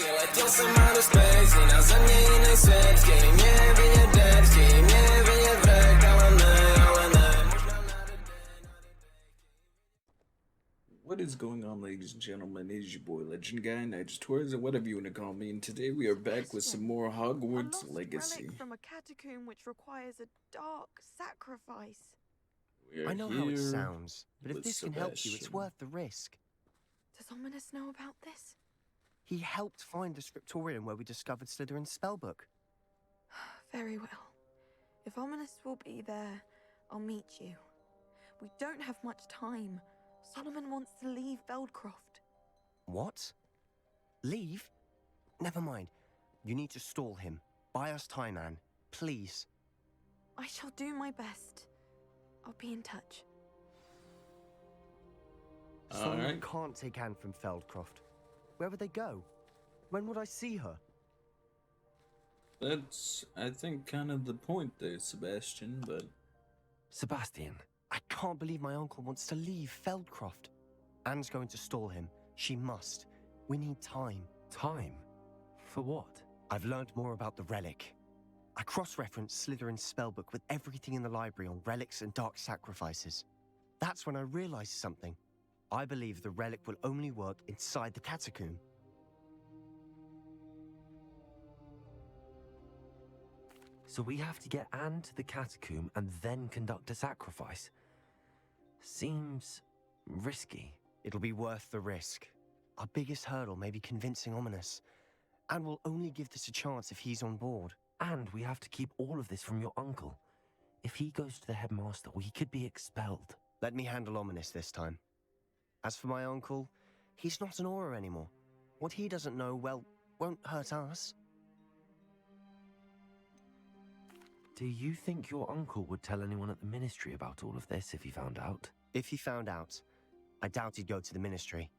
Leciał sam outer space i na země jiný svět. Chtějí mě vidět dead, chtějí mě vidět wreck, ale ne, možná na the day. What is going on, ladies and gentlemen? It is your boy LegendGuy, Night Tours, or whatever you want to call me, and today we are back with some more Hogwarts Legacy. From a catacomb which requires a dark sacrifice. I know how it sounds, but if this can help you, it's worth the risk. Does Ominous know about this? He helped find the scriptorium where we discovered Slytherin's spellbook. Very well. If Ominous will be there, I'll meet you. We don't have much time. Solomon wants to leave Feldcroft. What? Leave? Never mind. You need to stall him. Buy us time, Anne. Please. I shall do my best. I'll be in touch. Solomon can't take Anne from Feldcroft. Where would they go? When would I see her? That's, I think, kind of the point there, Sebastian, but... Sebastian, I can't believe my uncle wants to leave Feldcroft. Anne's going to stall him. She must. We need time. Time? For what? I've learned more about the relic. I cross-referenced Slytherin's spellbook with everything in the library on relics and dark sacrifices. That's when I realized something. I believe the relic will only work inside the catacomb. So we have to get Anne to the catacomb and then conduct a sacrifice. Seems risky. It'll be worth the risk. Our biggest hurdle may be convincing Ominous. And we'll only give this a chance if he's on board. And we have to keep all of this from your uncle. If he goes to the headmaster, we could be expelled. Let me handle Ominous this time. As for my uncle, he's not an Auror anymore. What he doesn't know, well, won't hurt us. Do you think your uncle would tell anyone at the ministry about all of this if he found out? If he found out, I doubt he'd go to the ministry.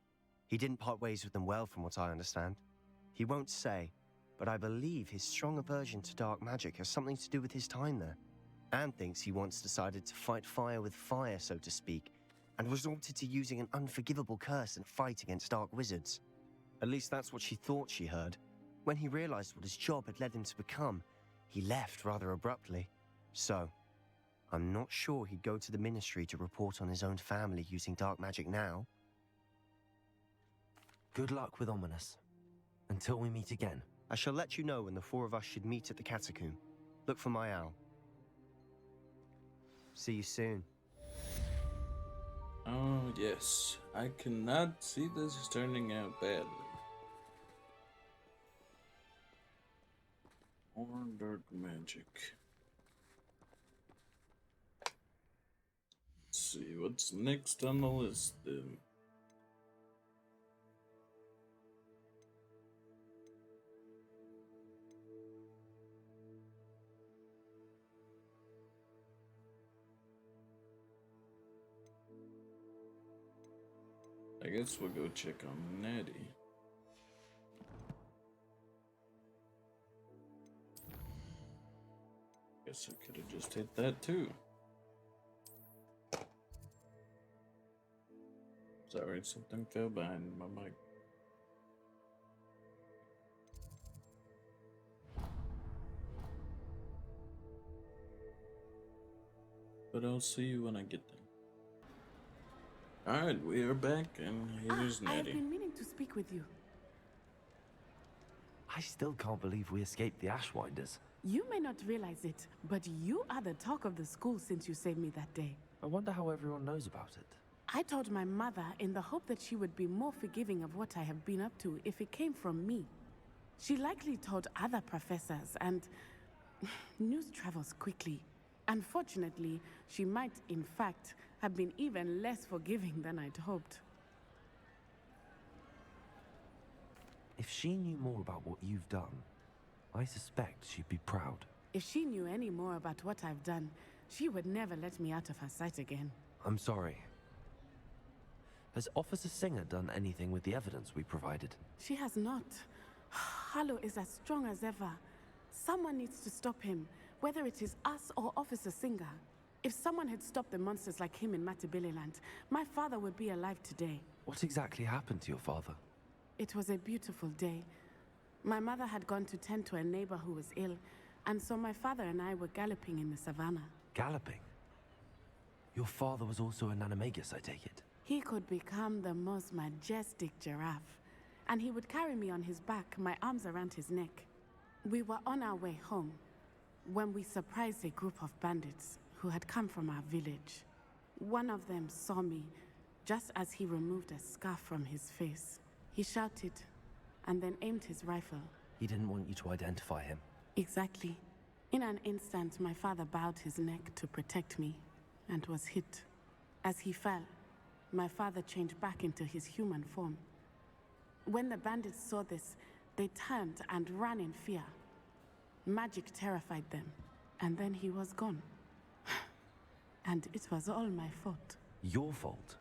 He didn't part ways with them well, from what I understand. He won't say, but I believe his strong aversion to dark magic has something to do with his time there. Anne thinks he once decided to fight fire with fire, so to speak, and resorted to using an unforgivable curse in a fight against dark wizards. At least that's what she thought she heard. When he realized what his job had led him to become, he left rather abruptly. So, I'm not sure he'd go to the ministry to report on his own family using dark magic now. Good luck with Ominous. Until we meet again. I shall let you know when the four of us should meet at the catacomb. Look for my owl. See you soon. Oh, yes. I cannot see this turning out badly. Or dark magic. Let's see, what's next on the list then? I guess we'll go check on Natty. Guess I could have just hit that too. Sorry, something fell behind my mic. But I'll see you when I get there. Alright, we are back, and here's Natty. I have been meaning to speak with you. I still can't believe we escaped the Ashwinders. You may not realize it, but you are the talk of the school since you saved me that day. I wonder how everyone knows about it. I told my mother in the hope that she would be more forgiving of what I have been up to if it came from me. She likely told other professors, and news travels quickly. Unfortunately, she might, in fact, have been even less forgiving than I'd hoped. If she knew more about what you've done, I suspect she'd be proud. If she knew any more about what I've done, she would never let me out of her sight again. I'm sorry. Has Officer Singer done anything with the evidence we provided? She has not. Harlow is as strong as ever. Someone needs to stop him, whether it is us or Officer Singer. If someone had stopped the monsters like him in Matabeleland, my father would be alive today. What exactly happened to your father? It was a beautiful day. My mother had gone to tend to a neighbor who was ill, and so my father and I were galloping in the savannah. Galloping? Your father was also an animagus, I take it? He could become the most majestic giraffe, and he would carry me on his back, my arms around his neck. We were on our way home when we surprised a group of bandits who had come from our village. One of them saw me just as he removed a scarf from his face. He shouted and then aimed his rifle. He didn't want you to identify him. Exactly. In an instant, my father bowed his neck to protect me and was hit. As he fell, my father changed back into his human form. When the bandits saw this, they turned and ran in fear. Magic terrified them, and then he was gone. And it was all my fault. Your fault?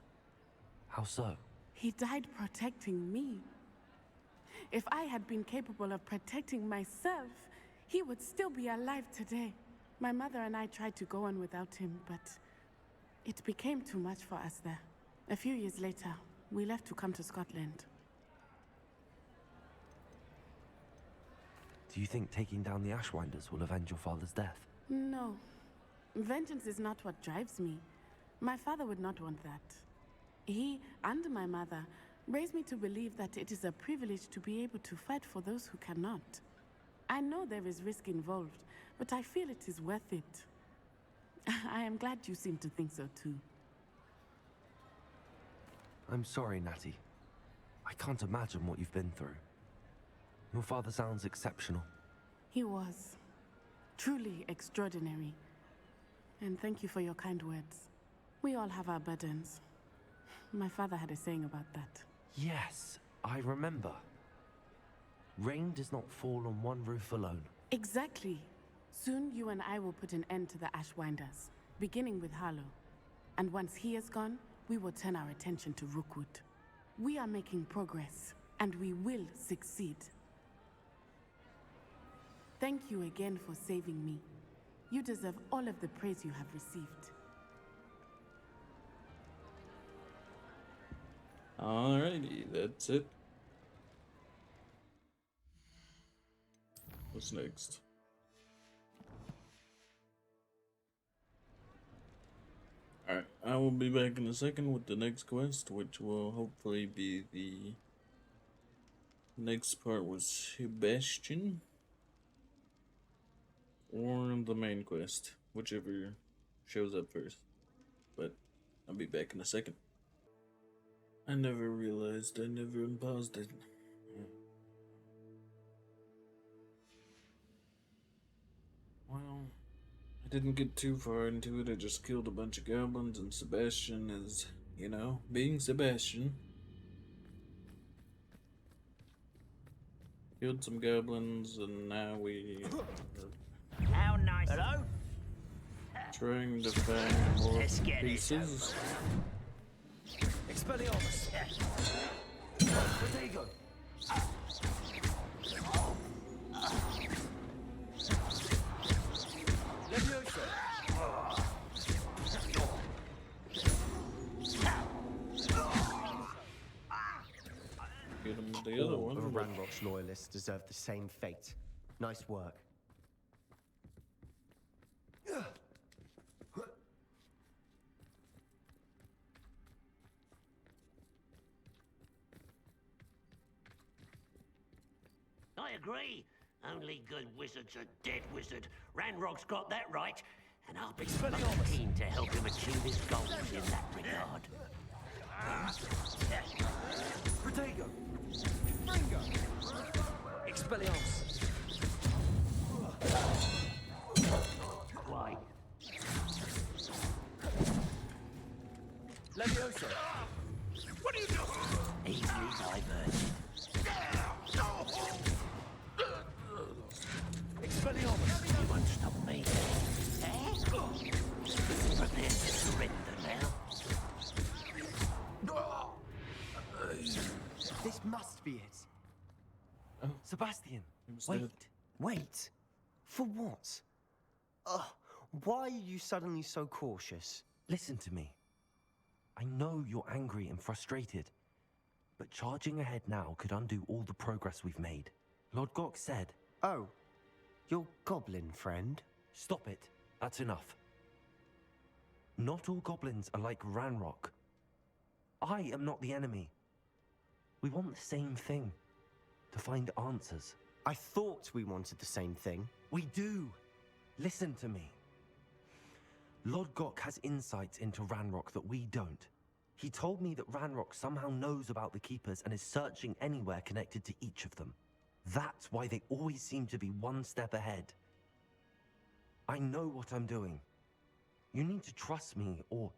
How so? He died protecting me. If I had been capable of protecting myself, he would still be alive today. My mother and I tried to go on without him, but it became too much for us there. A few years later, we left to come to Scotland. Do you think taking down the Ashwinders will avenge your father's death? No. Vengeance is not what drives me. My father would not want that. He and my mother raised me to believe that it is a privilege to be able to fight for those who cannot. I know there is risk involved, but I feel it is worth it. I am glad you seem to think so too. I'm sorry, Natty. I can't imagine what you've been through. Your father sounds exceptional. He was. Truly extraordinary. And thank you for your kind words. We all have our burdens. My father had a saying about that. Yes, I remember. Rain does not fall on one roof alone. Exactly. Soon you and I will put an end to the Ashwinders, beginning with Harlow. And once he is gone, we will turn our attention to Rookwood. We are making progress, and we will succeed. Thank you again for saving me. You deserve all of the praise you have received. Alrighty, that's it. What's next? Alright, I will be back in a second with the next quest, which will hopefully be the next part with Sebastian. Or the main quest, whichever shows up first. But I'll be back in a second. I never realized I never unpaused it. Well, I didn't get too far into it. I just killed a bunch of goblins, and Sebastian is, you know, being Sebastian. Killed some goblins, and now we How nice. Hello? trying to find more Let's get it pieces. Expelliarmus! There you go. Leviosa! Get him with the other All one. of Ranrock's loyalists deserve the same fate. Nice work. I agree. Only good wizards are dead wizard. Ranrock's got that right. And I'll be keen to help him achieve his goals in that regard. Protego! Fringo! Expelliarmus! Why? Leviosa! What are you doing? Easily diverted. Expelliarmus! You won't stop me. Prepare to surrender now. This must be it. Sebastian, was wait. dead. Wait. For what? Why are you suddenly so cautious? Listen to me. I know you're angry and frustrated, but charging ahead now could undo all the progress we've made. Lord Gok said, Oh, your goblin friend? stop it. That's enough. Not all goblins are like Ranrock. I am not the enemy. We want the same thing. To find answers. I thought we wanted the same thing. We do. Listen to me. Lord Gok has insights into Ranrock that we don't. He told me that Ranrock somehow knows about the Keepers and is searching anywhere connected to each of them. That's why they always seem to be one step ahead. I know what I'm doing. You need to trust me, or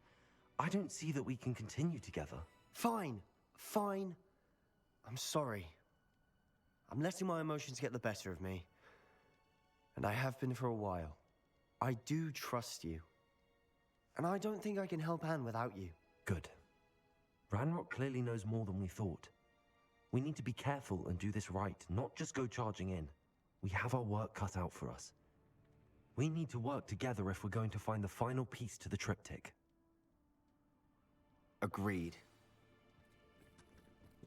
I don't see that we can continue together. Fine. Fine. I'm sorry. I'm letting my emotions get the better of me. And I have been for a while. I do trust you. And I don't think I can help Anne without you. Good. Ranrock clearly knows more than we thought. We need to be careful and do this right, not just go charging in. We have our work cut out for us. We need to work together if we're going to find the final piece to the triptych. Agreed.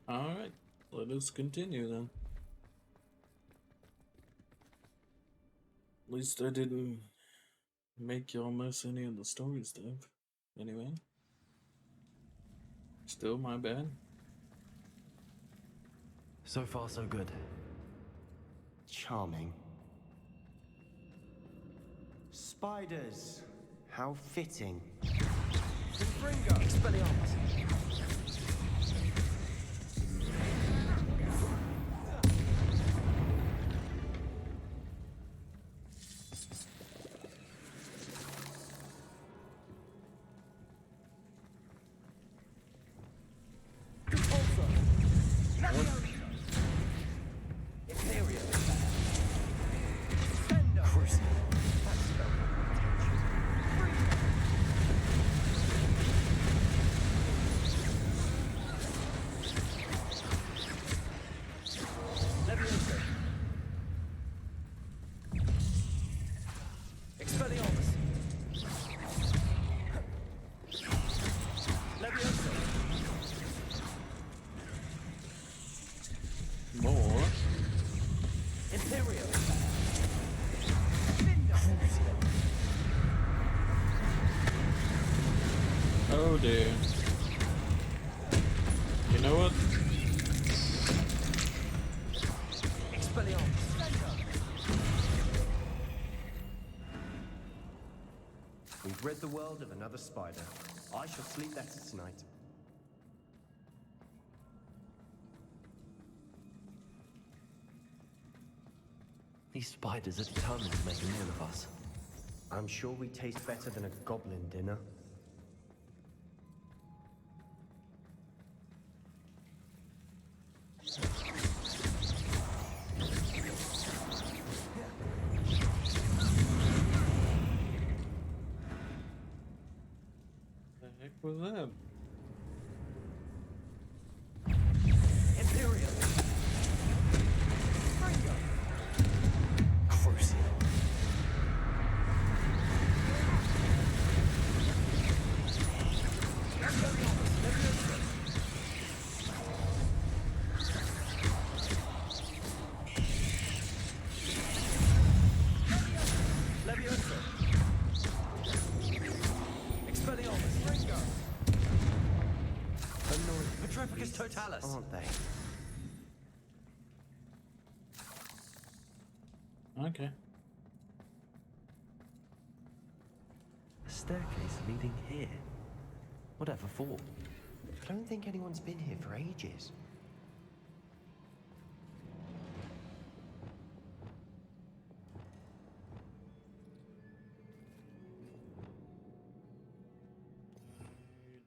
Alright, let us continue then. At least I didn't make y'all miss any of the story stuff. Anyway. Still my bad. So far, so good. Charming. Spiders. How fitting. More. Oh dear. You know what? We've rid the world of another spider. I shall sleep better tonight. These spiders are determined to make a meal of us. I'm sure we taste better than a goblin dinner. The heck was that? Totalis. Aren't they? Okay. A staircase leading here. Whatever for? I don't think anyone's been here for ages.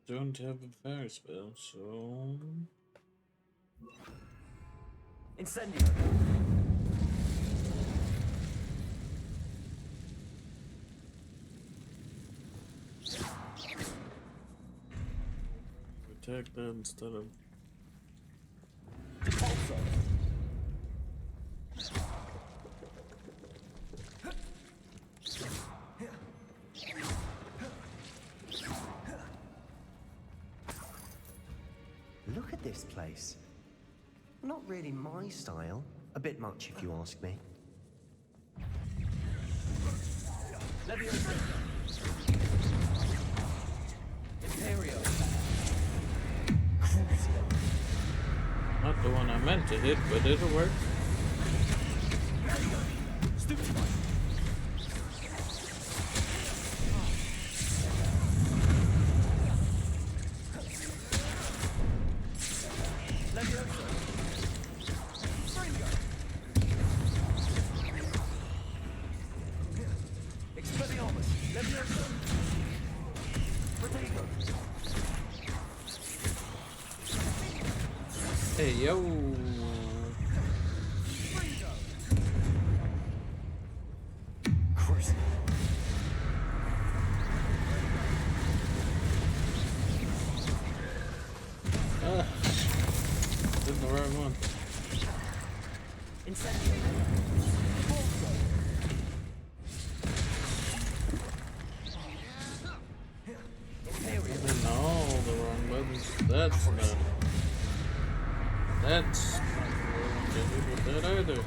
Don't have a fire spell, so Incendio. attack that instead of Look at this place. Not really my style. A A bit much, if you ask me. Not the one I meant to hit, but it'll work. Hey, yo. Ah, did the wrong one. Hitting all the wrong buttons. That's not. That's not what I did with that either.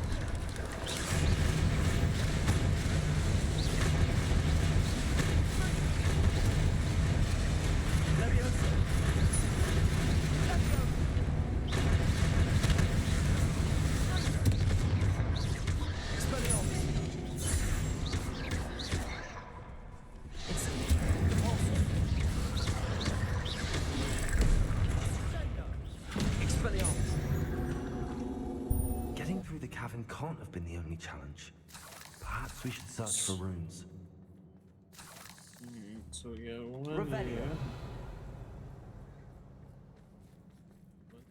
Getting through the cavern can't have been the only challenge. Perhaps we should search for runes. So we got one here.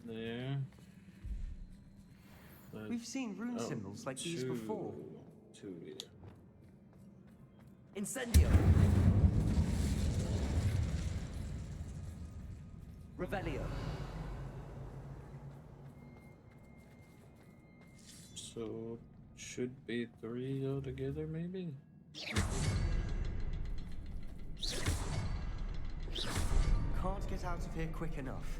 One there. We've seen rune symbols like these before. Two here. Incendio! Revelio. So should be three altogether, maybe? Can't get out of here quick enough.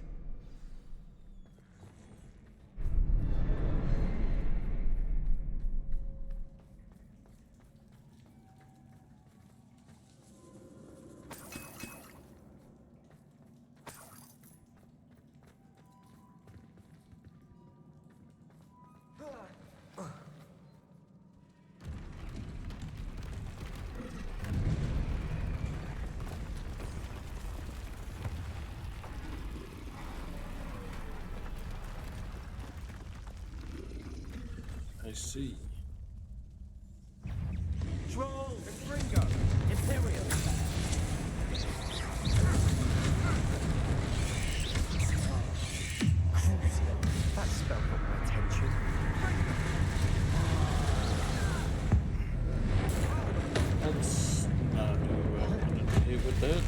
I see. Troll! Fringo! Imperial! That spell got my attention. That's not who I wanted to hit with that.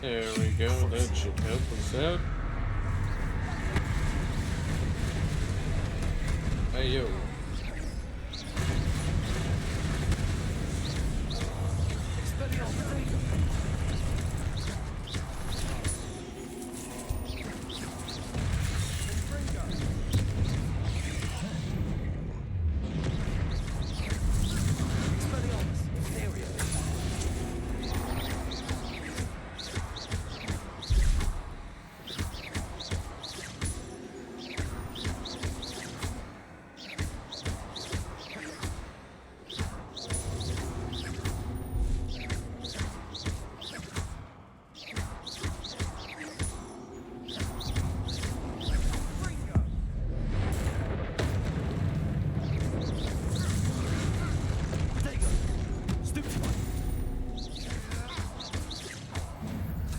There we go, that should help us out. Hey yo.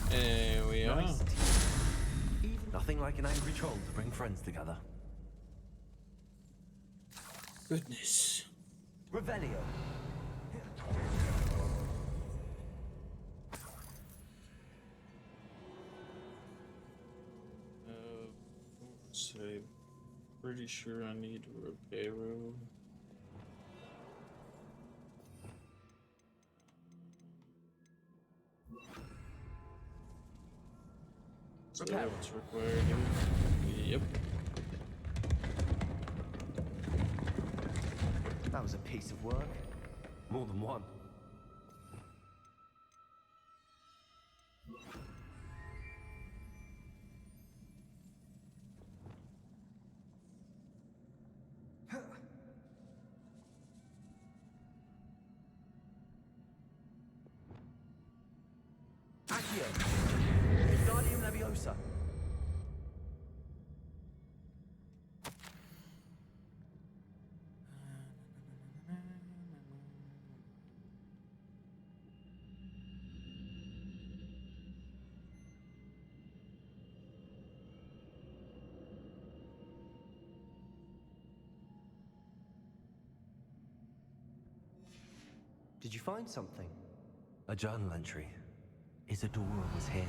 There we are. Nothing like an angry troll to bring friends together. Goodness. Revelio. pretty sure I need a reparo. So Reparo. what's required here? Yep. That was a piece of work. More than one. Accio! Wingardium Leviosa! Did you find something? A journal entry. Isadora was here.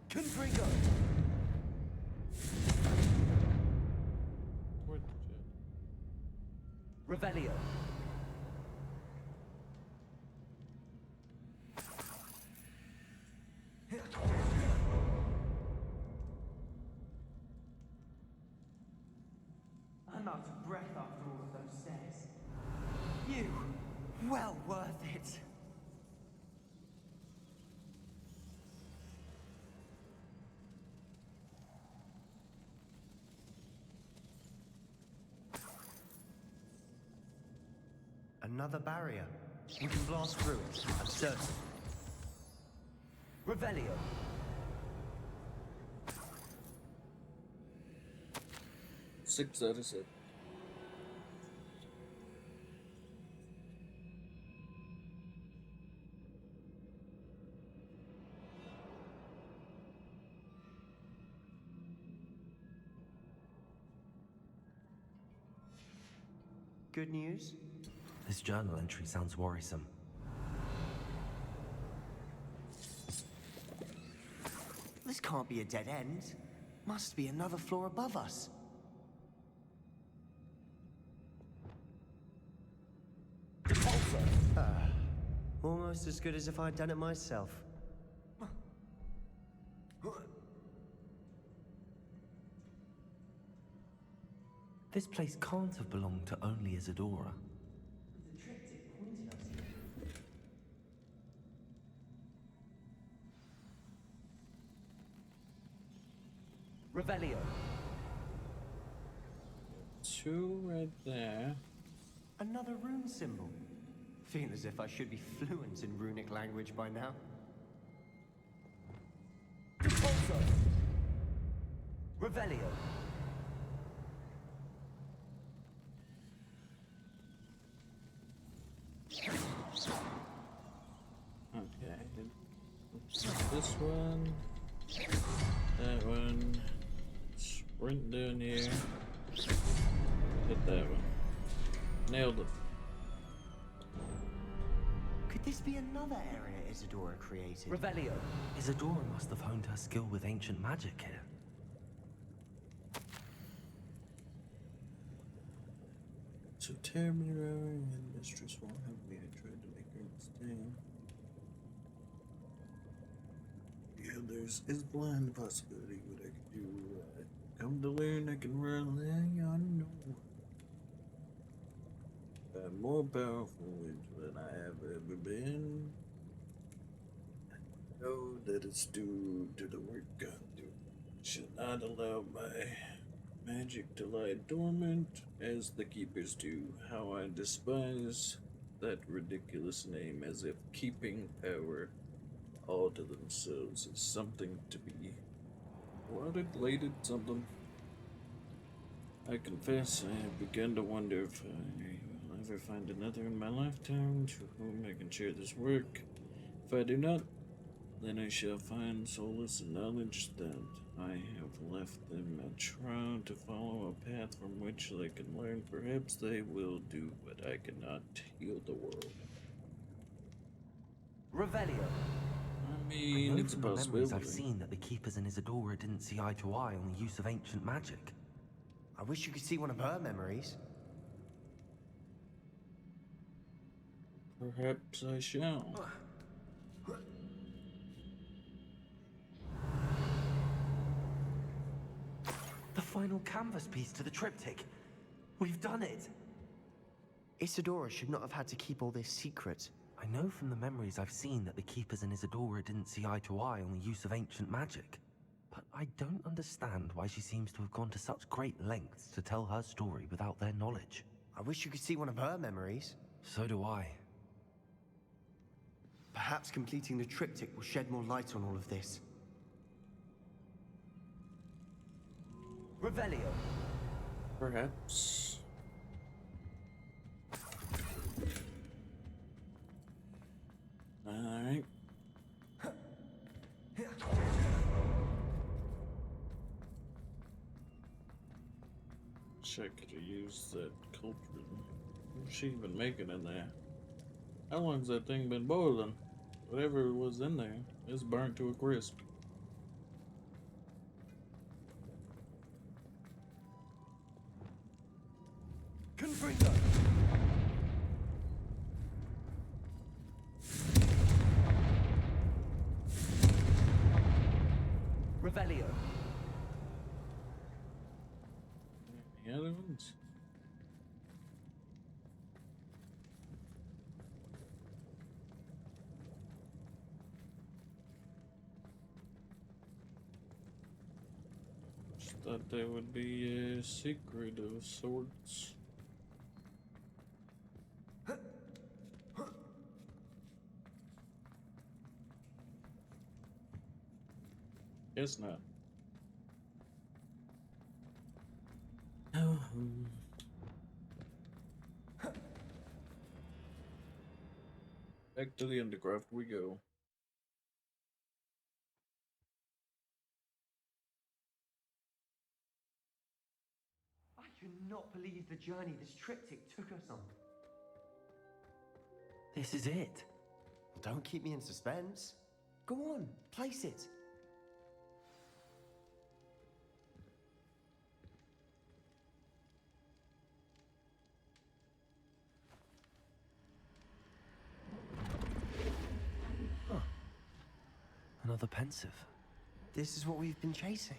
Confringo! Where did you? Revelio! I'm out of breath after all of those stairs. You, well worth it. Another barrier. We can blast through it, I'm certain. Revelio. Six out of 7. Good news? This journal entry sounds worrisome. This can't be a dead end. Must be another floor above us. Almost as good as if I'd done it myself. This place can't have belonged to only Isadora. Revelio. 2 right there. Another rune symbol. Feel as if I should be fluent in runic language by now. Repulso. Revelio. Okay. This one. That one. Sprint down here. Hit that one. Nailed it. Could this be another area Isadora created? Revelio. Isadora must have honed her skill with ancient magic here. So terribly rowing and mistress won't have me. I tried to make her stay. The others is blind possibility what I could do. Come to learn I can rely on no one. I'm more powerful than I have ever been. I know that it's due to the work I'm doing. Should not allow my magic to lie dormant as the keepers do. How I despise that ridiculous name, as if keeping power all to themselves is something to be lauded, something. I confess I have begun to wonder if I will ever find another in my lifetime to whom I can share this work. If I do not, Then I shall find solace and knowledge that I have left them a trial to follow a path from which they can learn. Perhaps they will do what I cannot, heal the world. Revelio. I I mean, know it's a from the memories I've possibility. seen that the Keepers and Isadora didn't see eye to eye on the use of ancient magic. I wish you could see one of her memories. Perhaps I shall. The final canvas piece to the triptych. We've done it! Isadora should not have had to keep all this secret. I know from the memories I've seen that the Keepers and Isadora didn't see eye to eye on the use of ancient magic. But I don't understand why she seems to have gone to such great lengths to tell her story without their knowledge. I wish you could see one of her memories. So do I. Perhaps completing the triptych will shed more light on all of this. Revelio. Perhaps. Alright. Check to use that culprit. What's she even making in there? How long's that thing been boiling? Whatever was in there is burnt to a crisp. Confringo. Revelio. Any other ones? Just thought there would be a secret of sorts. Guess not. Oh. Back to the Undercraft we go. I cannot believe the journey this triptych took us on. This is it. Don't keep me in suspense. Go on, place it. Another pensive. This is what we've been chasing.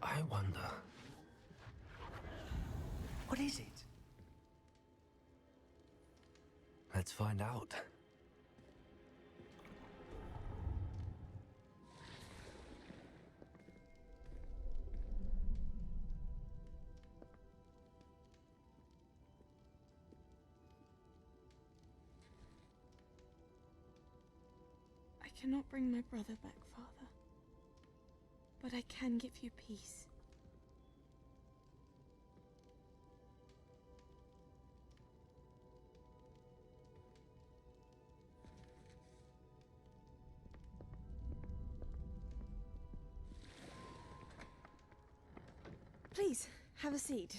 I wonder. What is it? Let's find out. I cannot bring my brother back, Father. But I can give you peace. Please, have a seat.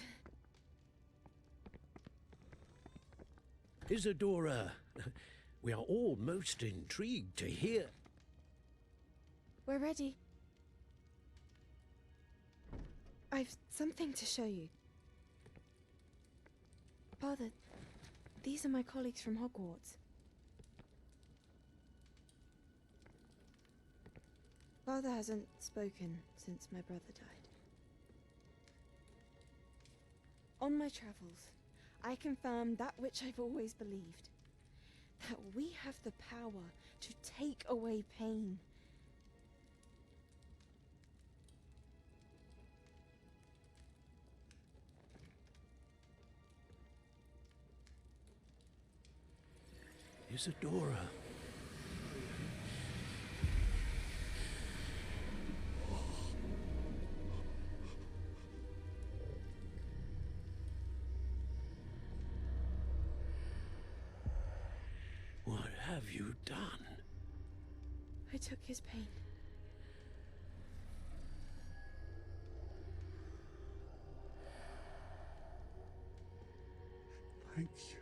Isadora, we are all most intrigued to hear. We're ready. I've something to show you. Father, these are my colleagues from Hogwarts. Father hasn't spoken since my brother died. On my travels, I confirmed that which I've always believed. That we have the power to take away pain. Isadora. have you done? I took his pain. Thank you.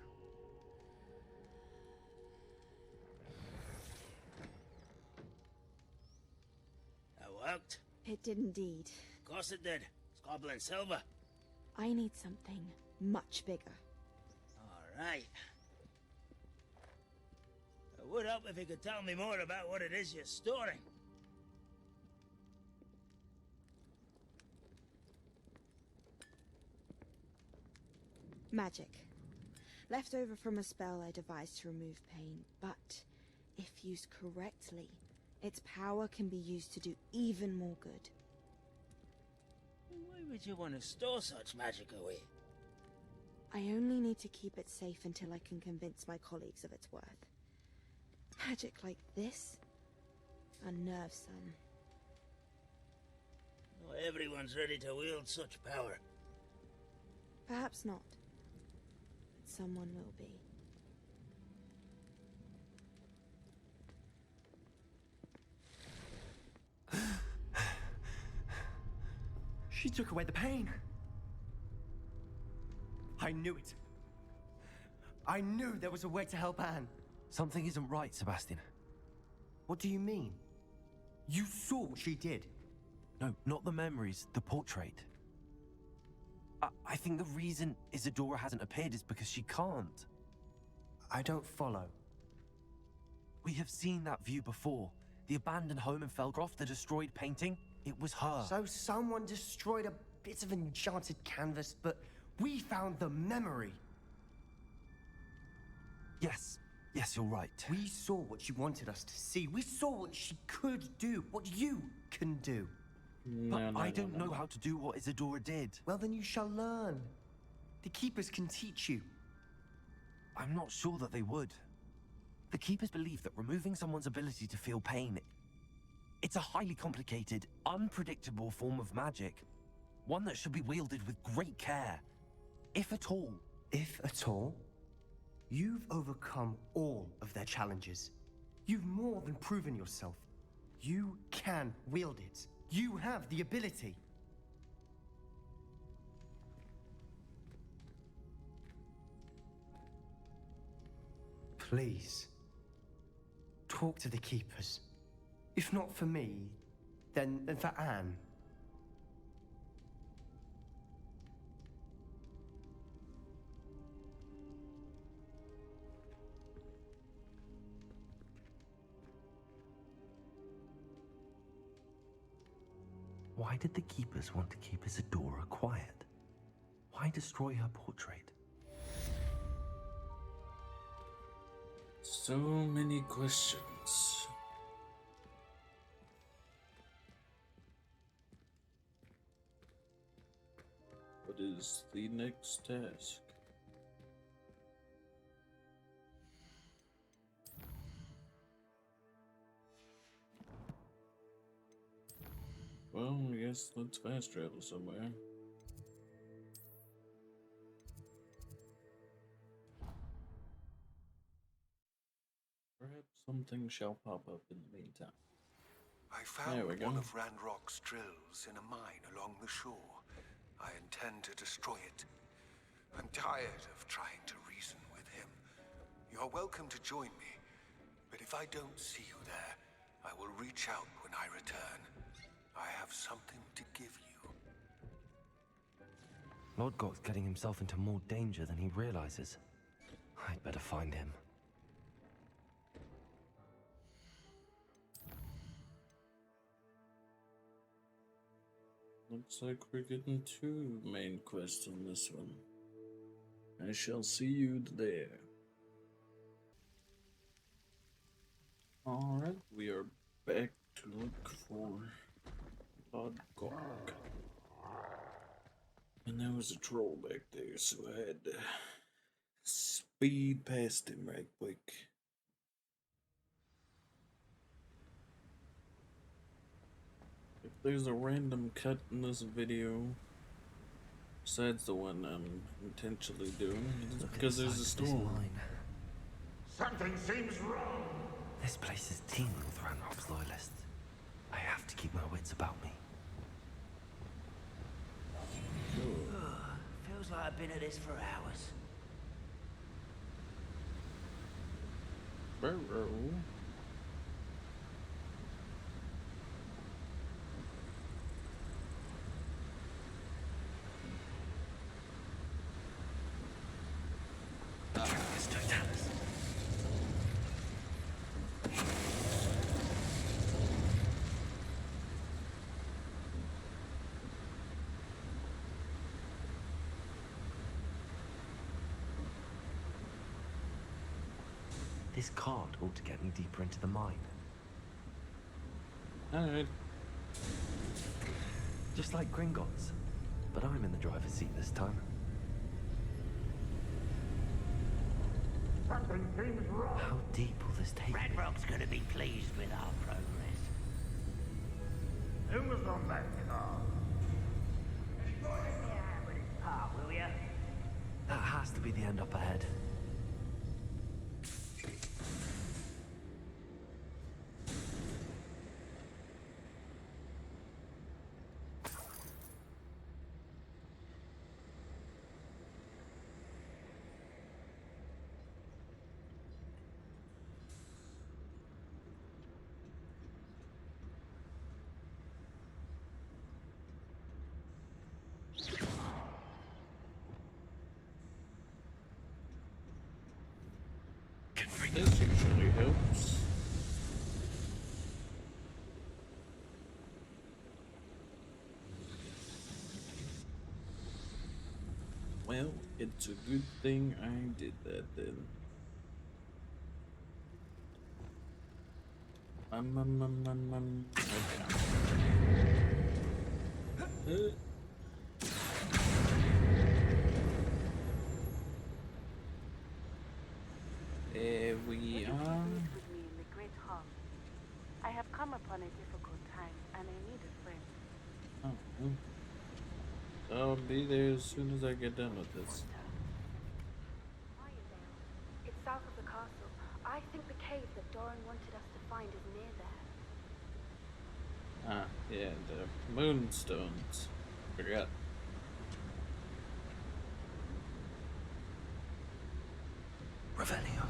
That worked? It did indeed. Of course it did. It's goblin silver. I need something much bigger. Alright. It would help if you could tell me more about what it is you're storing. Magic. Left over from a spell I devised to remove pain, but if used correctly, its power can be used to do even more good. Why would you want to store such magic away? I only need to keep it safe until I can convince my colleagues of its worth. Magic like this? Unnerves some. Not everyone's ready to wield such power. Perhaps not. But someone will be. She took away the pain. I knew it. I knew there was a way to help Anne. Something isn't right, Sebastian. What do you mean? You saw what she did. No, not the memories, the portrait. I think the reason Isadora hasn't appeared is because she can't. I don't follow. We have seen that view before. The abandoned home in Felgroth, the destroyed painting, it was her. So someone destroyed a bit of enchanted canvas, but we found the memory. Yes, you're right. We saw what she wanted us to see. We saw what she could do, what you can do. But I don't know how to do what Isadora did. Well, then you shall learn. The Keepers can teach you. I'm not sure that they would. The Keepers believe that removing someone's ability to feel pain, it's a highly complicated, unpredictable form of magic. One that should be wielded with great care, if at all. If at all? You've overcome all of their challenges. You've more than proven yourself. You can wield it. You have the ability. Please, talk to the Keepers. If not for me, then for Anne. Why did the Keepers want to keep Isadora quiet? Why destroy her portrait? So many questions. What is the next task? Well, I guess let's fast travel somewhere. Perhaps something shall pop up in the meantime. I found There we go. one of Ranrock's drills in a mine along the shore. I intend to destroy it. I'm tired of trying to reason with him. You're welcome to join me, but if I don't see you there, I will reach out when I return. I have something to give you. Lord Gok's getting himself into more danger than he realizes. I'd better find him. Looks like we're getting two main quests on this one. I shall see you there. Alright, we are back to look for Lord Gok. And there was a troll back there, so I had to speed past him right quick. If there's a random cut in this video, besides the one I'm intentionally doing, it's because there's a storm. Something seems wrong. This place is teeming with Ranrock's loyalists. I have to keep my wits about me. Feels like I've been at this for hours. Burrow. This card ought to get me deeper into the mine. Alright. Just like Gringotts. But I'm in the driver's seat this time. Something seems wrong. How deep will this take me? Ranrock's gonna be pleased with our progress. Who was on that car? Will ya? That has to be the end up ahead. This usually helps. Well, it's a good thing I did that then. Okay. There we are. With me in the Great Hall. I have come upon a difficult time, and I need a friend. Oh, I'll be there as soon as I get done with this. It's south of the castle. I think the cave that Doran wanted us to find is near there. Ah, yeah, the moonstones. Forgot. Revelio.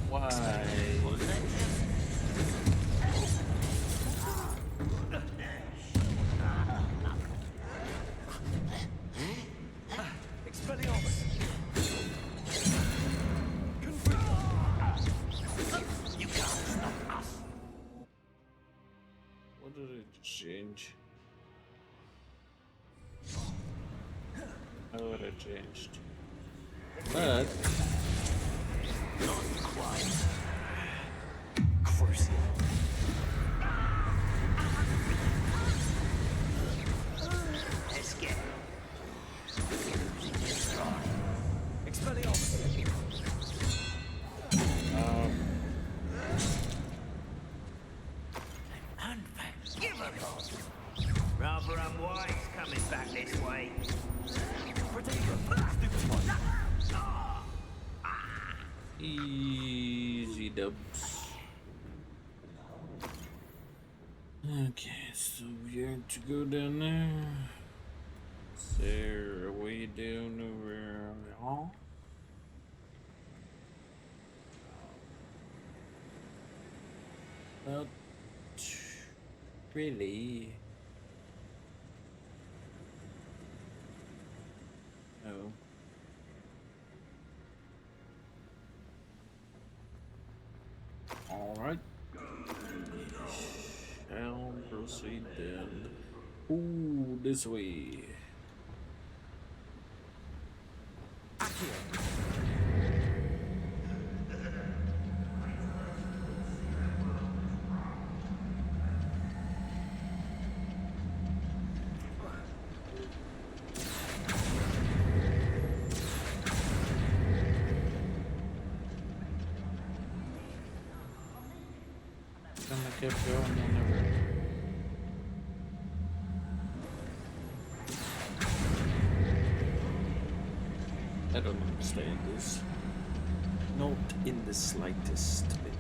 Why? What did it change? Oh, what it changed. But Not quite. Crucial. Let's get using this line. Unforgivable. Rather unwise coming back this way. easy dubs. Okay, so we have to go down there. Is there a way down over here? Not really. No. All right. Shall proceed then. Ooh, this way. Kept going whenever. understand this. Not in the slightest bit.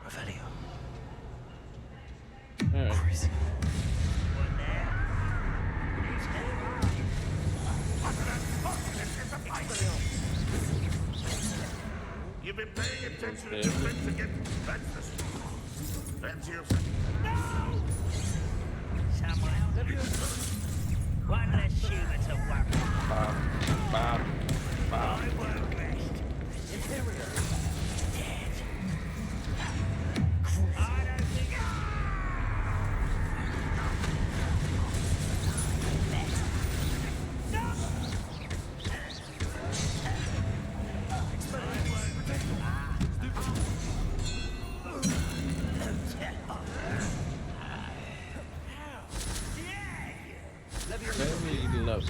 Revelio. Alright. Crazy. You've been paying attention to things again. That's the straw. Plenty of... No! Someone else. One less human to worry. I won't rest. Imperial. Dead. I don't think... Very lovely.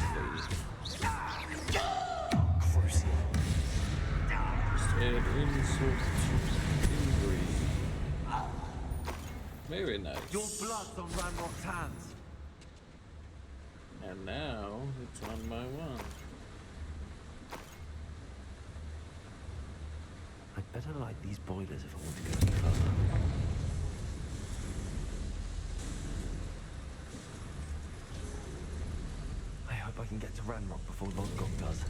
Just add insult to injury. Very nice. Your blood's on Ranrock's hands. And now it's on my one. I'd better light these boilers if I want to go any further. I hope I can get to Ranrock before LegendGuy does.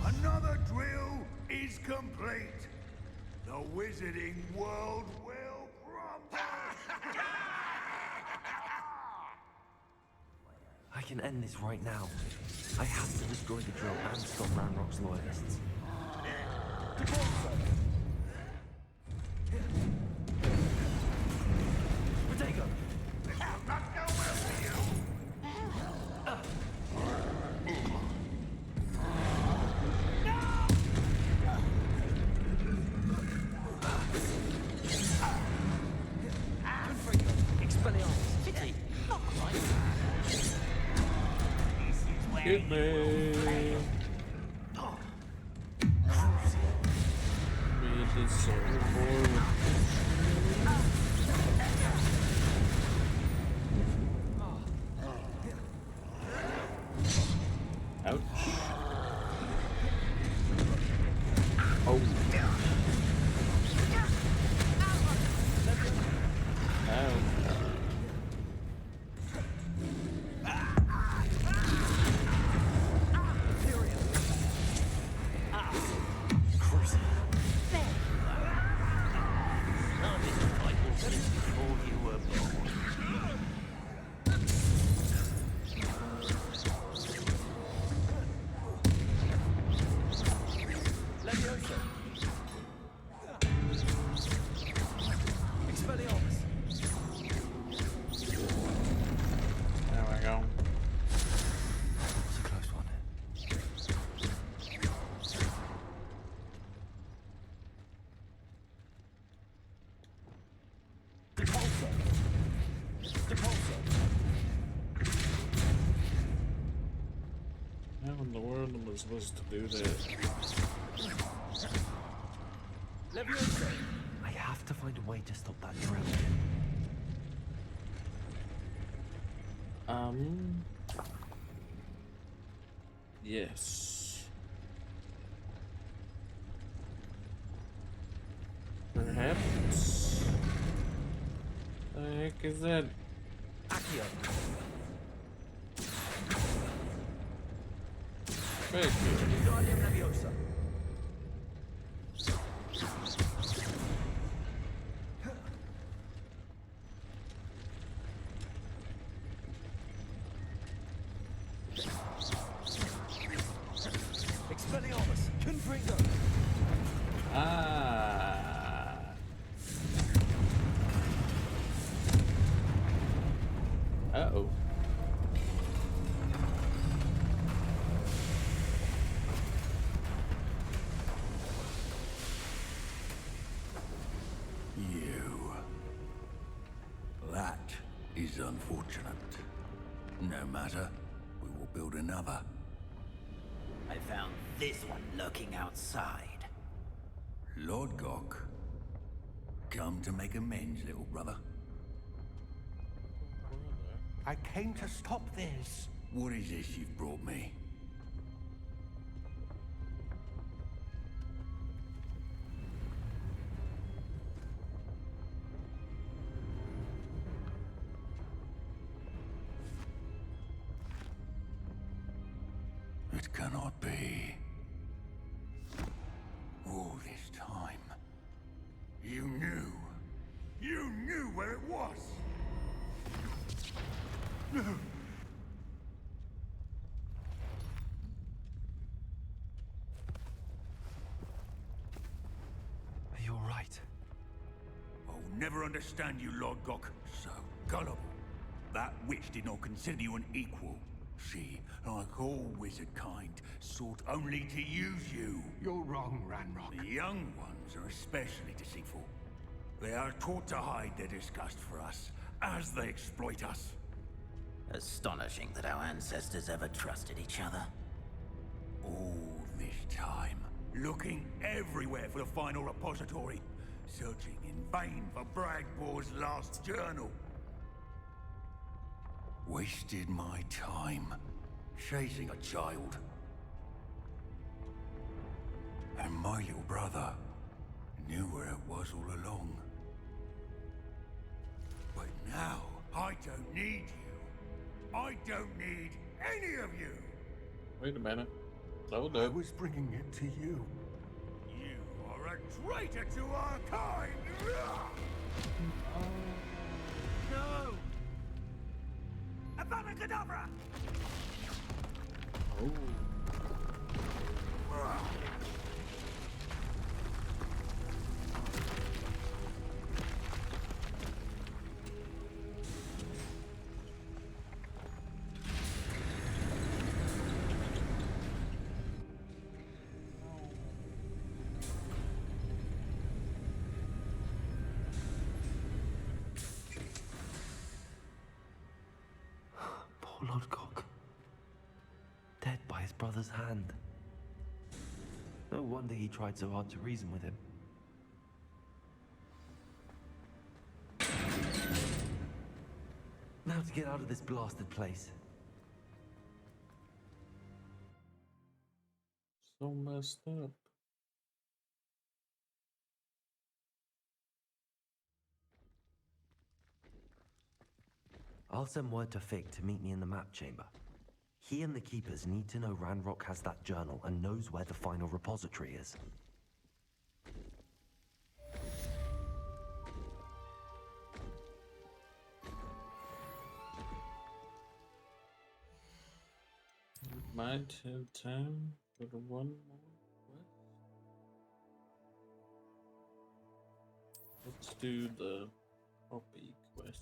Another drill is complete. The wizarding world will crumble. I can end this right now. I have to destroy the drill and stop Ranrock's loyalists. Potato! This will not go well for you. Hit me. Made this so boring. Ouch. Oh. Ow. There we go. It's a close one. How in the world am I supposed to do that? I have to find a way to stop that drill. Yes. Perhaps. The heck is that? Accio. Very good. Guardian Leviosa. Expelliarmus, Confringo. Ah. Uh-oh. is unfortunate. No matter, we will build another. I found this one lurking outside. Lord Gok, come to make amends, little brother. I came to stop this. What is this you've brought me? It cannot be. All this time, you knew where it was. Are you all right? I'll never understand you, Lord Gok. So gullible. That witch did not consider you an equal. She, like all wizard kind, sought only to use you. You're wrong, Ranrock. The young ones are especially deceitful. They are taught to hide their disgust for us, as they exploit us. Astonishing that our ancestors ever trusted each other. All this time, looking everywhere for the final repository, searching in vain for Bragbor's last journal. Wasted my time, chasing a child. And my little brother knew where it was all along. But now, I don't need you. I don't need any of you. Wait a minute. Slow I down. was bringing it to you. You are a traitor to our kind. No! Avada Kedavra! Oh. Poor Lord Gok. Dead by his brother's hand. No wonder he tried so hard to reason with him. Now to get out of this blasted place. So messed up. I'll send word to Fig to meet me in the map chamber. He and the Keepers need to know Ranrock has that journal and knows where the final repository is. Might have time for the one more quest. Let's do the Poppy quest.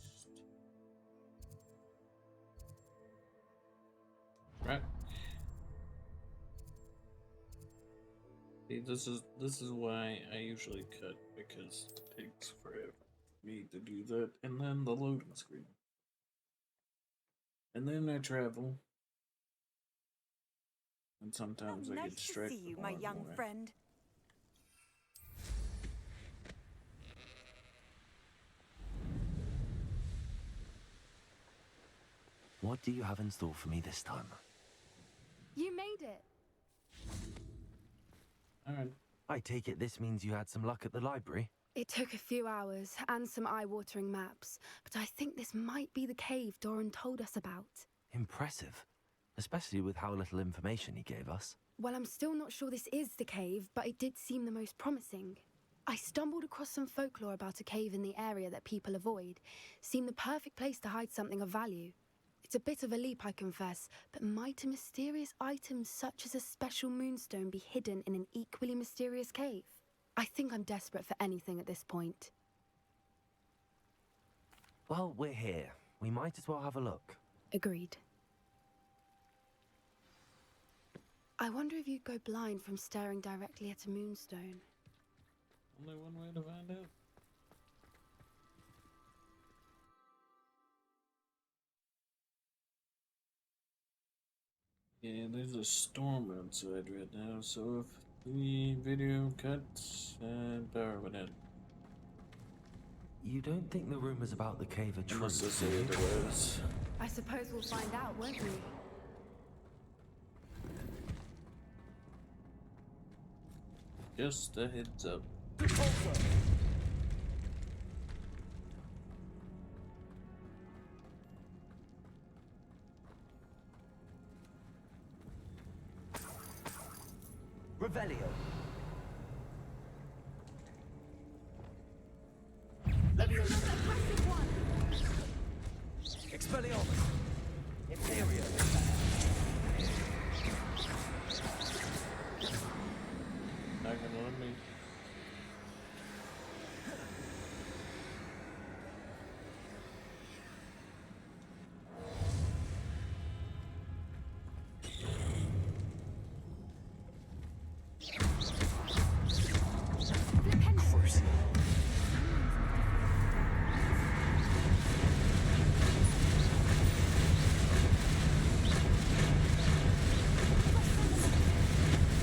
Right. See, this is why I usually cut, because it takes forever for me to do that, and then the loading screen. And then I travel. And sometimes I Nice get to distracted. see you, my young friend. What do you have in store for me this time? You made it. Alright. I take it this means you had some luck at the library? It took a few hours and some eye-watering maps, but I think this might be the cave Doran told us about. Impressive. Especially with how little information he gave us. Well, I'm still not sure this is the cave, but it did seem the most promising. I stumbled across some folklore about a cave in the area that people avoid. Seemed the perfect place to hide something of value. It's a bit of a leap, I confess, but might a mysterious item such as a special moonstone be hidden in an equally mysterious cave? I think I'm desperate for anything at this point. Well, we're here. We might as well have a look. Agreed. I wonder if you'd go blind from staring directly at a moonstone. Only one way to find out. Yeah, there's a storm outside right now, so if the video cuts, power went out. You don't think the rumors about the cave are true? Unless I say do you? otherwise. I suppose we'll find out, won't we? Just a heads up. Revelio. Expelliarmus. Imperio. Not gonna let me.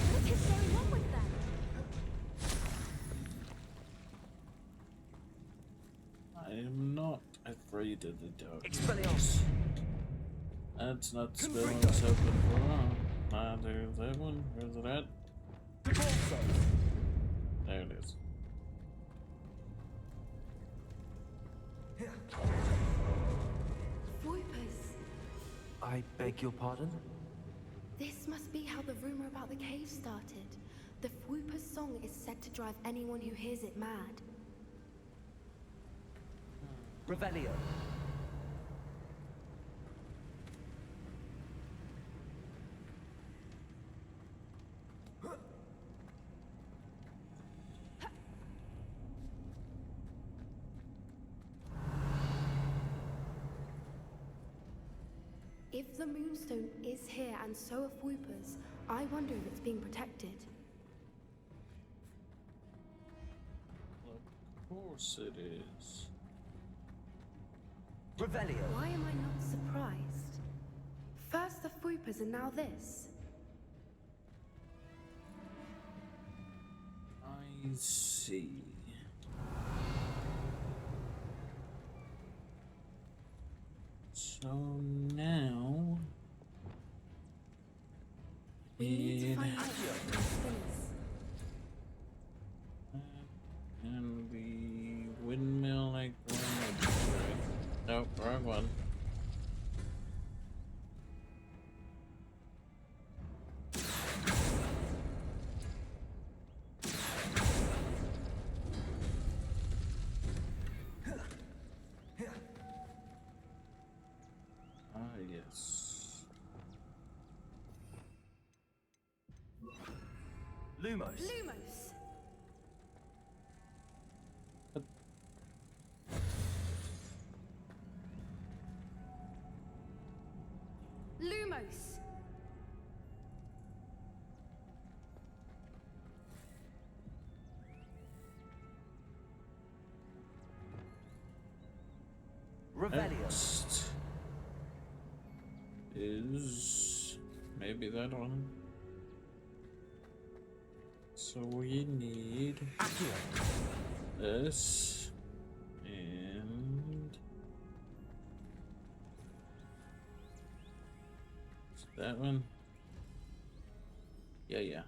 What is going on with them? I am not afraid of the dark. Expelliarmus. That's not the spell I was hoping for. There's that one. Where's it at? There it is. Voipers. I beg your pardon? This must be how the rumor about the cave started. The Fwooper's song is said to drive anyone who hears it mad. Revelio. If the Moonstone is here and so are Fwoopers, I wonder if it's being protected. Of course it is. Revelio. Why am I not surprised? First the Fwoopers and now this. I see. So now We need to find out it- who spinners. and the windmill like one. Nope, wrong one. Ah, yes. Lumos. Lumos! Lumos! Revelio. Next is maybe that one. So we need this and that one. Yeah.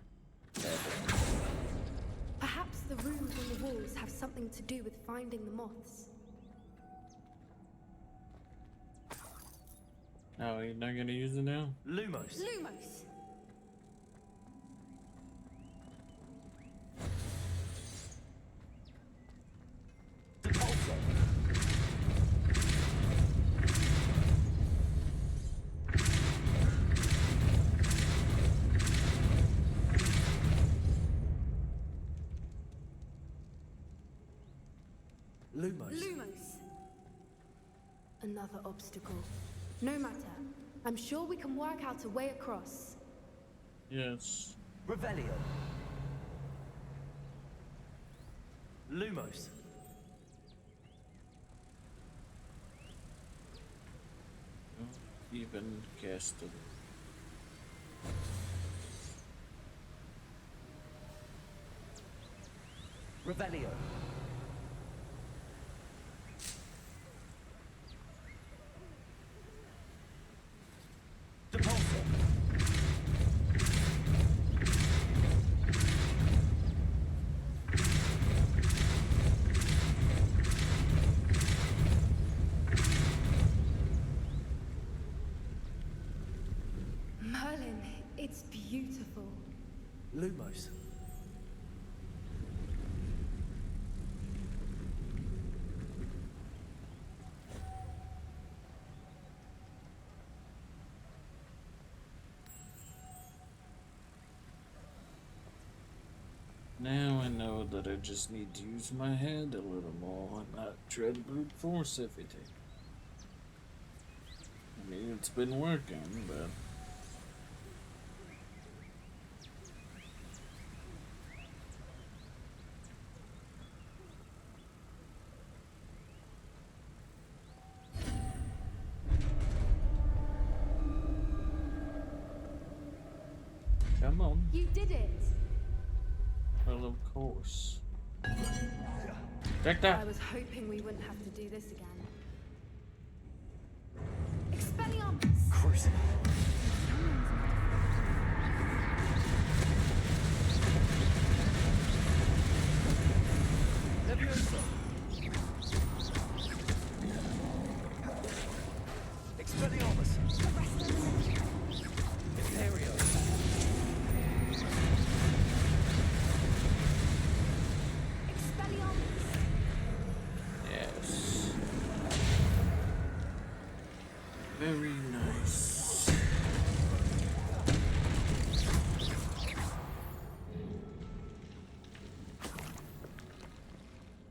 Perhaps the runes on the walls have something to do with finding the moths. Oh, you're not gonna use it now? Lumos. Lumos! Lumos. Lumos! Another obstacle. No matter. I'm sure we can work out a way across. Yes. Revelio. Lumos. Don't even cast it. Revelio. Depulso. Merlin, it's beautiful. Lumos. Now I know that I just need to use my head a little more and not try to brute force everything. I mean, it's been working, but... Come on. You did it! Well, of course. Take that! I was hoping we wouldn't have to do this again. Expelliarmus! Cruising. Leviosa. Expelliarmus. Imperio. Yes. Very nice.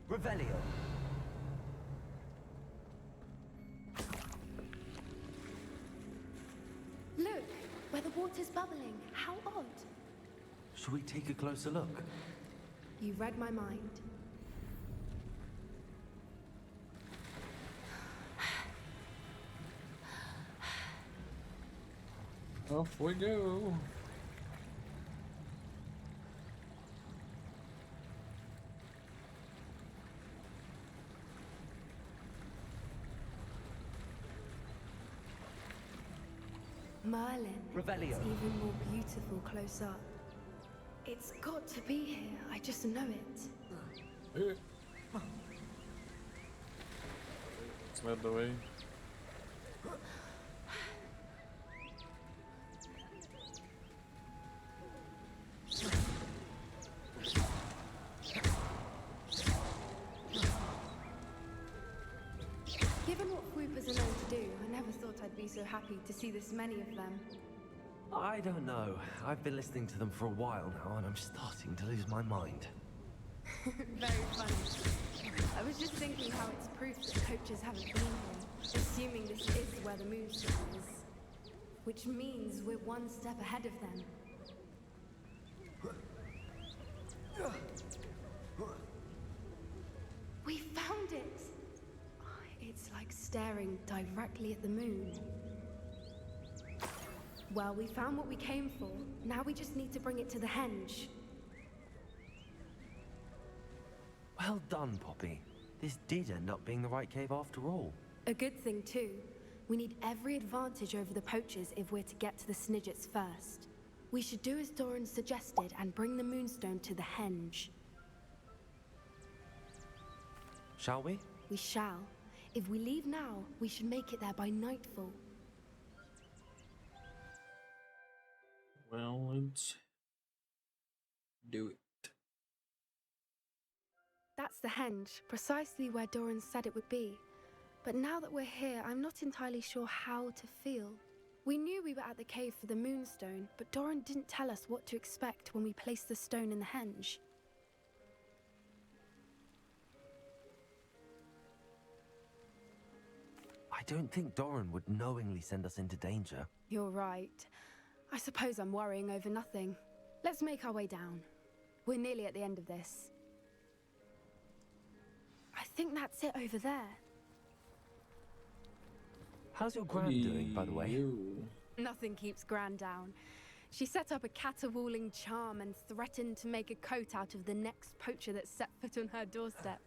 Revelio. Look, where the water's bubbling. How odd. Should we take a closer look? You read my mind. Off we go. Merlin. Revelio. It's even more beautiful close up. It's got to be here. I just know it. It's not the way. Given what Whoopers are known to do, I never thought I'd be so happy to see this many of them. I don't know. I've been listening to them for a while now, and I'm starting to lose my mind. Very funny. I was just thinking how it's proof that coaches haven't been here, assuming this is where the moonstone is. Which means we're one step ahead of them. We found it! It's like staring directly at the moon. Well, we found what we came for. Now we just need to bring it to the henge. Well done, Poppy. This did end up being the right cave after all. A good thing, too. We need every advantage over the poachers if we're to get to the Snidgets first. We should do as Doran suggested and bring the moonstone to the henge. Shall we? We shall. If we leave now, we should make it there by nightfall. Well, let's do it. That's the henge, precisely where Doran said it would be. But now that we're here, I'm not entirely sure how to feel. We knew we were at the cave for the moonstone, but Doran didn't tell us what to expect when we placed the stone in the henge. I don't think Doran would knowingly send us into danger. You're right. I suppose I'm worrying over nothing. Let's make our way down. We're nearly at the end of this. I think that's it over there. How's your Gran doing, by the way? Nothing keeps Gran down. She set up a caterwauling charm and threatened to make a coat out of the next poacher that set foot on her doorstep.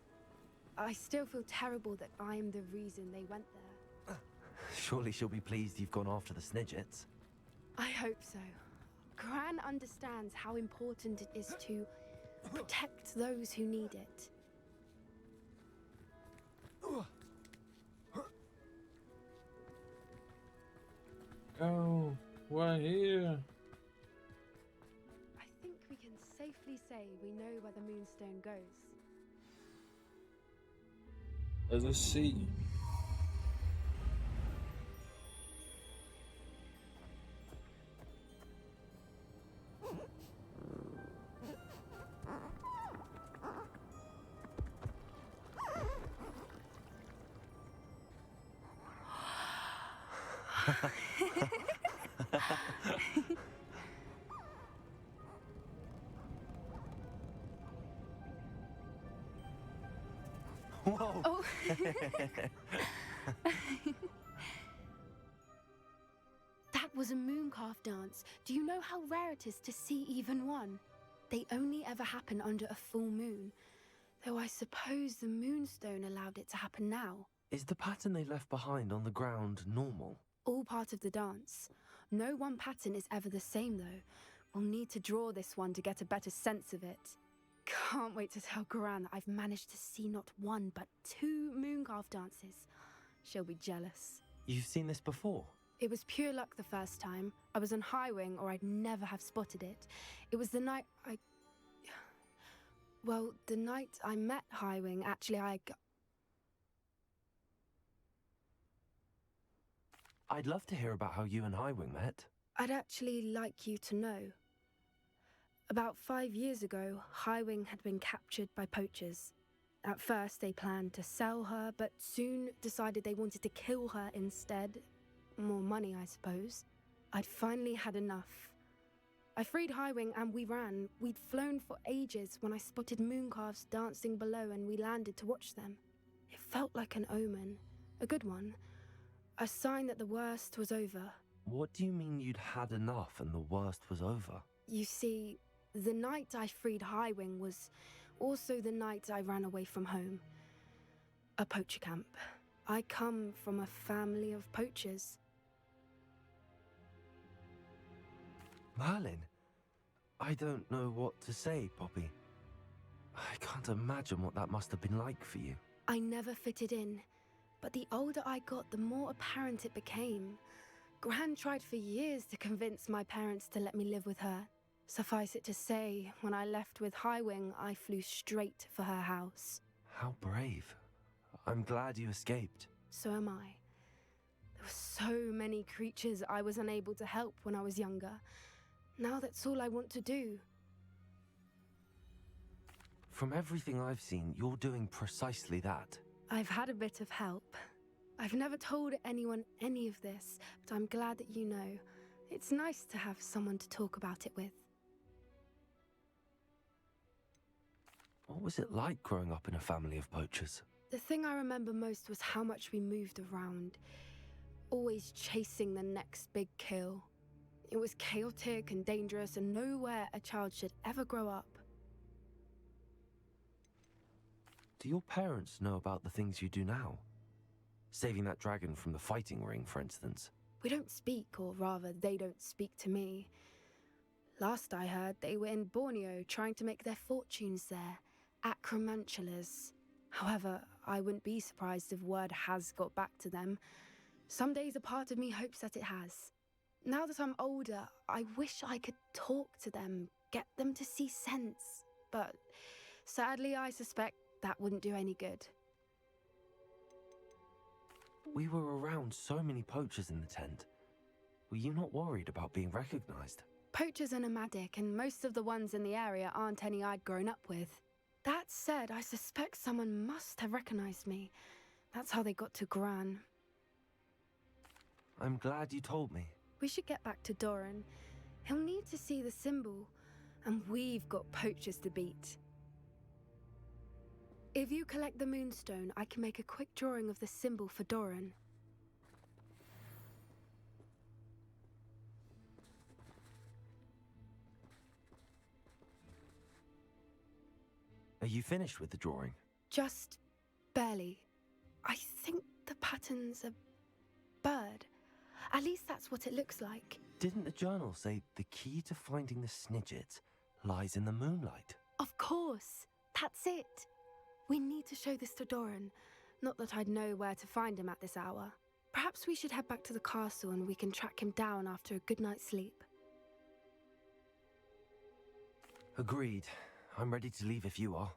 I still feel terrible that I'm the reason they went there. Surely she'll be pleased you've gone after the Snidgets. I hope so. Gran understands how important it is to protect those who need it. Oh, we're here. I think we can safely say we know where the Moonstone goes. Let us see. Whoa! Oh. That was a mooncalf dance. Do you know how rare it is to see even one? They only ever happen under a full moon. Though I suppose the Moonstone allowed it to happen now. Is the pattern they left behind on the ground normal? All part of the dance. No one pattern is ever the same, though. We'll need to draw this one to get a better sense of it. Can't wait to tell Gran that I've managed to see not one, but 2 mooncalf dances. She'll be jealous. You've seen this before? It was pure luck the first time. I was on Highwing, or I'd never have spotted it. It was the night Well, the night I met Highwing, actually, I'd love to hear about how you and Highwing met. I'd actually like you to know. About 5 years ago, Highwing had been captured by poachers. At first, they planned to sell her, but soon decided they wanted to kill her instead. More money, I suppose. I'd finally had enough. I freed Highwing and we ran. We'd flown for ages when I spotted mooncalves dancing below and we landed to watch them. It felt like an omen. A good one. A sign that the worst was over. What do you mean you'd had enough and the worst was over? You see, the night I freed Highwing was also the night I ran away from home. A poacher camp. I come from a family of poachers. Merlin? I don't know what to say, Poppy. I can't imagine what that must have been like for you. I never fitted in, but the older I got, the more apparent it became. Gran tried for years to convince my parents to let me live with her. Suffice it to say, when I left with Highwing, I flew straight for her house. How brave. I'm glad you escaped. So am I. There were so many creatures I was unable to help when I was younger. Now that's all I want to do. From everything I've seen, you're doing precisely that. I've had a bit of help. I've never told anyone any of this, but I'm glad that you know. It's nice to have someone to talk about it with. What was it like growing up in a family of poachers? The thing I remember most was how much we moved around, always chasing the next big kill. It was chaotic and dangerous and nowhere a child should ever grow up. Do your parents know about the things you do now? Saving that dragon from the fighting ring, for instance. We don't speak, or rather, they don't speak to me. Last I heard, they were in Borneo trying to make their fortunes there, acromantulas. However, I wouldn't be surprised if word has got back to them. Some days a part of me hopes that it has. Now that I'm older, I wish I could talk to them, get them to see sense. But sadly, I suspect that wouldn't do any good. We were around so many poachers in the tent. Were you not worried about being recognized? Poachers are nomadic, and most of the ones in the area aren't any I'd grown up with. That said, I suspect someone must have recognized me. That's how they got to Gran. I'm glad you told me. We should get back to Doran. He'll need to see the symbol, and we've got poachers to beat. If you collect the Moonstone, I can make a quick drawing of the symbol for Doran. Are you finished with the drawing? Just barely. I think the pattern's a bird. At least that's what it looks like. Didn't the journal say the key to finding the Snidgets lies in the moonlight? Of course. That's it. We need to show this to Doran. Not that I'd know where to find him at this hour. Perhaps we should head back to the castle and we can track him down after a good night's sleep. Agreed. I'm ready to leave if you are.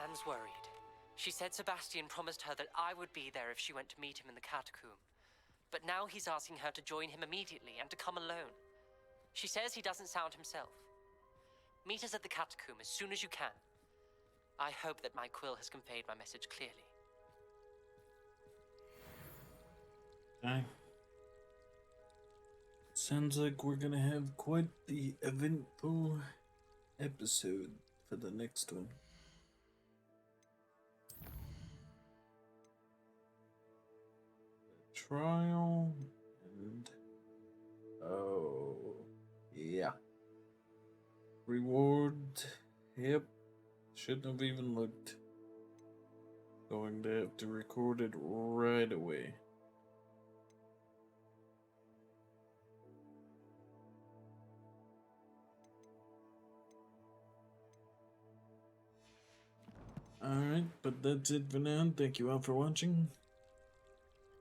Anne's worried. She said Sebastian promised her that I would be there if she went to meet him in the catacomb. But now he's asking her to join him immediately and to come alone. She says he doesn't sound himself. Meet us at the catacomb as soon as you can. I hope that my quill has conveyed my message clearly. Okay. Sounds like we're gonna have quite the eventful episode for the next one. Trial and oh yeah, reward. Yep, shouldn't have even looked. Going to have to record it right away. Alright, but that's it for now. Thank you all for watching.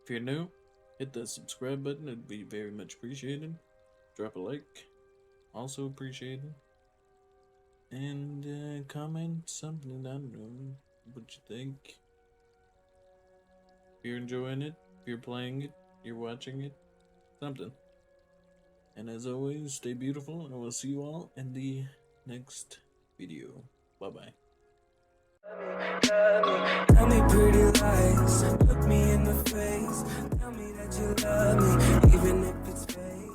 If you're new, hit that subscribe button, it'd be very much appreciated. Drop a like, also appreciated. And comment something, I don't know what you think. If you're enjoying it, if you're playing it, you're watching it, something. And as always, stay beautiful, and I will see you all in the next video. Bye-bye. Tell me pretty lies, look me in the face. Tell me that you love me, even if it's fake.